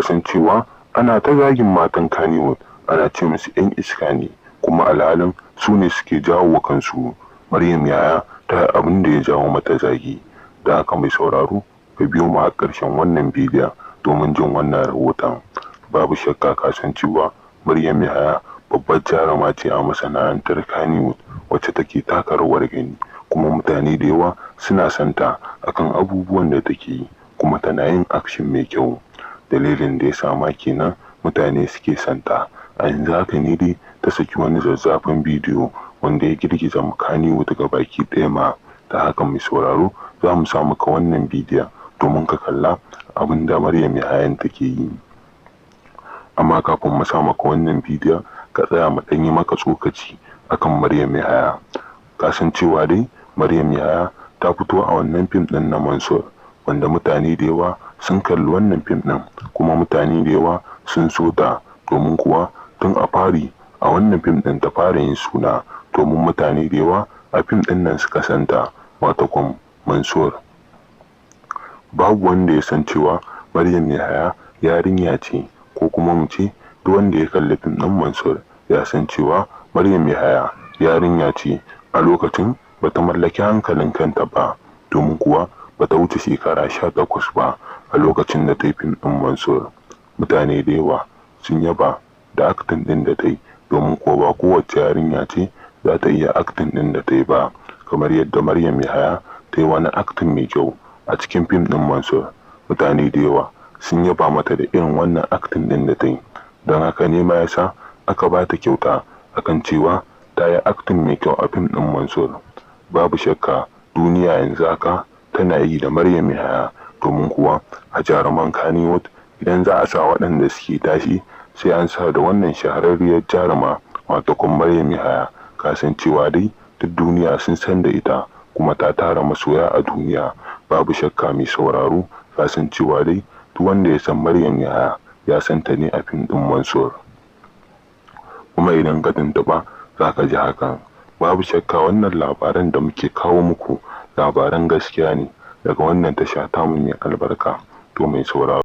kasancewa ana ta zagin matan Kannywood, ana ce musu 'yan iska ne, kuma alhalin su ne suke jawo wa kansu. Maryam Yahaya ta yi abin da ya jawo mata zagi. Da haka mai sauraro ka biyo mu a ƙarshen wannan bidiyon domin jin wannan rahoton. Babu shakka kasancewa Maryam Yahaya babbar jaruma ce a masana'antar Kannywood wacce take taka rawar gani, kuma mutane da yawa suna santa akan abubuwan da take yi, kuma tana yin action mai kyau. Dalilin da ya sama kenan mutane suke santa. A yanzu haka ne dai ta saki wani zazzafan bidiyo wanda ya girgiza Kannywood daga baki ɗaya ma. Da haka mai sauraro za mu sa maka wannan bidiyon domin ka kalla abin da Maryam Yahaya take yi. Amma kafin mu sa maka wannan bidiyon ka tsaya mu ɗan yi maka tsokaci akan Maryam Yahaya. Kasancewa dai Maryam Yahaya ta fito a wannan fim ɗin na Mansur, wanda mutane da yawa sun kalli wannan fim ɗin, kuma mutane da yawa sun so ta, domin kuwa tun a fari a wannan fim ɗin ta fara yin suna, domin mutane da yawa a fim ɗin nan suka santa, wato kuma Mansur. Babu wanda ya san cewa Maryam Yahaya yarinya ce, ko kuma mu ce duk wanda ya kalli fim ɗin Mansur ya san cewa Maryam Yahaya yarinya ce a lokacin bata mallaki hankalin kanta ba, domin kuwa bata wuce shekara 18 ba a lokacin da ta yi fim ɗin Mansur. Mutane da yawa sun yaba da acting ɗin da ta yi, domin kuwa ba kowace yarinya ce za ta iya acting ɗin da ta yi ba, kamar yadda Maryam Yahaya ta yi wani acting mai kyau a cikin fim ɗin Mansur. Mutane da yawa sun yaba mata da irin wannan acting ɗin da ta yi, don haka ne ma yasa aka ba ta kyauta akan cewa ta yi acting mai kyau a fim ɗin Mansur. Babu shakka duniya yanzu haka tana yi da Maryam Yahaya, domin kuwa a jaruman Kannywood idan za a sa waɗanda suke tashi sai an sa da wannan shahararriyar jaruma, wato kuma Maryam Yahaya. Kasancewa dai duk duniya sun san da ita, kuma ta tara masoya a duniya. Babu shakka mai sauraro kasancewa dai duk wanda ya san Maryam Yahaya ya san ta ne a fim ɗin Mansur, kuma idan ka tuntuɓa za ka ji hakan. Babu shakka wannan labaran da muke kawo muku labaran gaskiya ne daga wannan tasha tamu mai albarka. To mai sauraro